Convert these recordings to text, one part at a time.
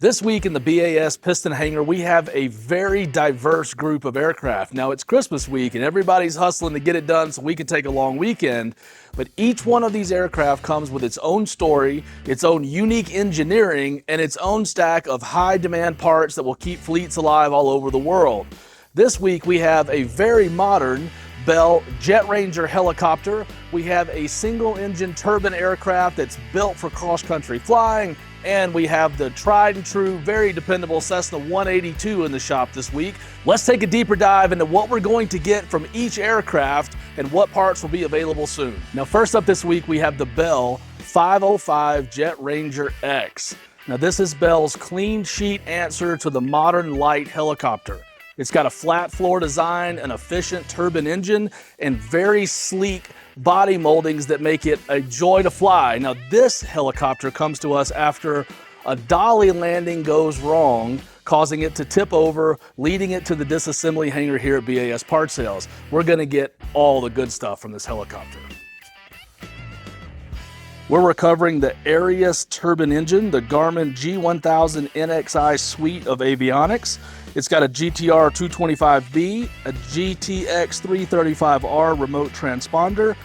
This week in the BAS Piston Hangar, we have a very diverse group of aircraft. Now, it's Christmas week and everybody's hustling to get it done so we can take a long weekend. But each one of these aircraft comes with its own story, its own unique engineering, and its own stack of high-demand parts that will keep fleets alive all over the world. This week, we have a very modern Bell Jet Ranger helicopter. We have a single-engine turbine aircraft that's built for cross-country flying. And we have the tried and true, very dependable Cessna 182 in the shop this week. Let's take a deeper dive into what we're going to get from each aircraft and what parts will be available soon. Now, first up this week, we have the Bell 505 Jet Ranger X. Now, this is Bell's clean sheet answer to the modern light helicopter. It's got a flat floor design, an efficient turbine engine, and very sleek body moldings that make it a joy to fly. Now, this helicopter comes to us after a dolly landing goes wrong, causing it to tip over, leading it to the disassembly hangar here at BAS Part Sales. We're gonna get all the good stuff from this helicopter. We're recovering the Arrius turbine engine, the Garmin G1000 NXI suite of avionics. It's got a GTR 225B, a GTX 335R remote transponder.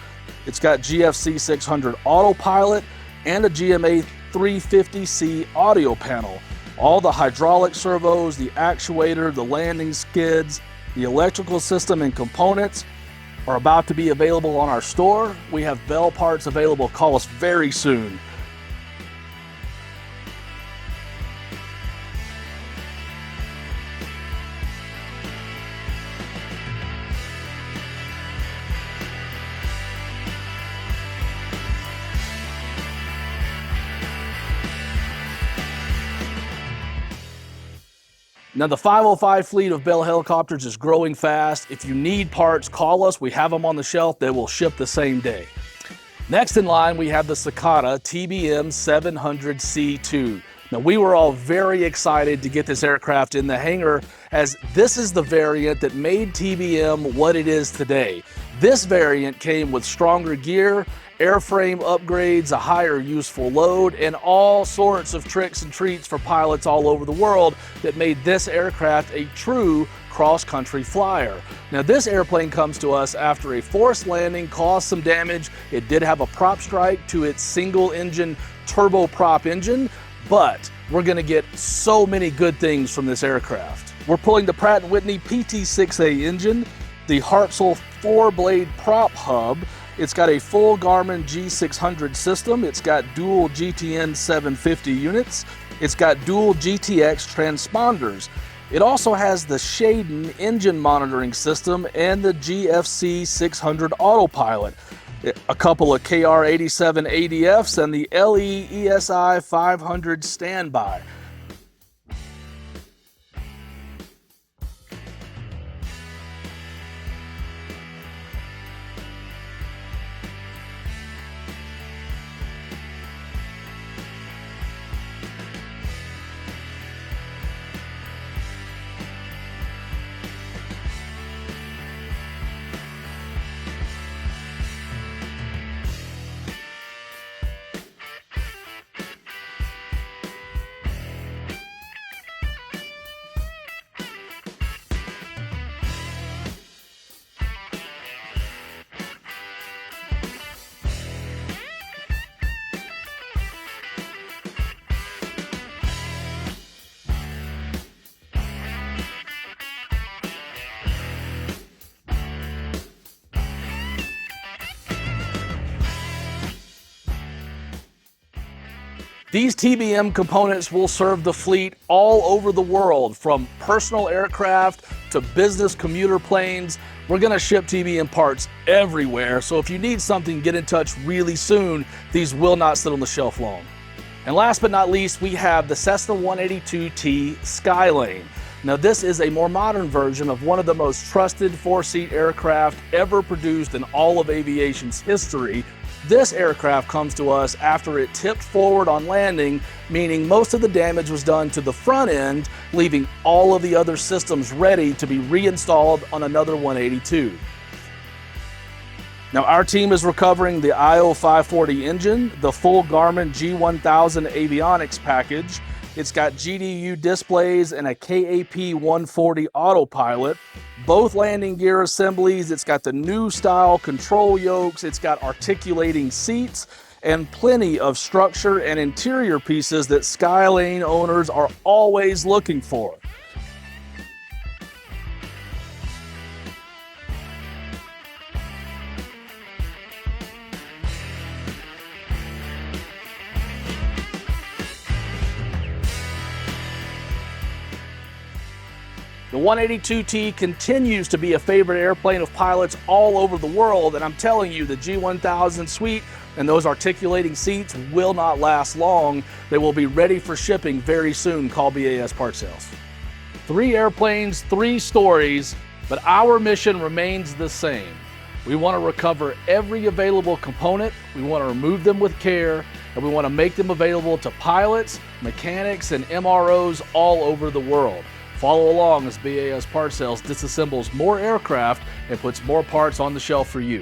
It's got GFC 600 autopilot and a GMA 350C audio panel. All the hydraulic servos, the actuator, the landing skids, the electrical system and components are about to be available on our store. We have Bell parts available. Call us very soon. Now, the 505 fleet of Bell helicopters is growing fast. If you need parts, call us. We have them on the shelf. They will ship the same day. Next in line, we have the Socata TBM 700C2. Now, we were all very excited to get this aircraft in the hangar, as this is the variant that made TBM what it is today. This variant came with stronger gear, airframe upgrades, a higher useful load, and all sorts of tricks and treats for pilots all over the world that made this aircraft a true cross-country flyer. Now, this airplane comes to us after a forced landing caused some damage. It did have a prop strike to its single-engine turboprop engine, but we're going to get so many good things from this aircraft. We're pulling the Pratt & Whitney PT6A engine, the Hartzell 4-blade prop hub. It's got a full Garmin G600 system. It's got dual GTN 750 units. It's got dual GTX transponders. It also has the Shaden engine monitoring system and the GFC 600 autopilot, a couple of KR87 ADFs, and the LE ESI 500 standby. These TBM components will serve the fleet all over the world, from personal aircraft to business commuter planes. We're going to ship TBM parts everywhere, so if you need something, get in touch really soon. These will not sit on the shelf long. And last but not least, we have the Cessna 182T Skylane. Now, this is a more modern version of one of the most trusted four-seat aircraft ever produced in all of aviation's history. This aircraft comes to us after it tipped forward on landing, meaning most of the damage was done to the front end, leaving all of the other systems ready to be reinstalled on another 182. Now, our team is recovering the IO 540 engine, the full Garmin G1000 avionics package, It's got GDU displays and a KAP 140 autopilot, both landing gear assemblies. It's got the new style control yokes. It's got articulating seats and plenty of structure and interior pieces that Skylane owners are always looking for. The 182T continues to be a favorite airplane of pilots all over the world, and I'm telling you, the G1000 suite and those articulating seats will not last long. They will be ready for shipping very soon. Call BAS Part Sales. 3 airplanes, 3 stories, but our mission remains the same. We want to recover every available component, we want to remove them with care, and we want to make them available to pilots, mechanics, and MROs all over the world. Follow along as BAS Part Sales disassembles more aircraft and puts more parts on the shelf for you.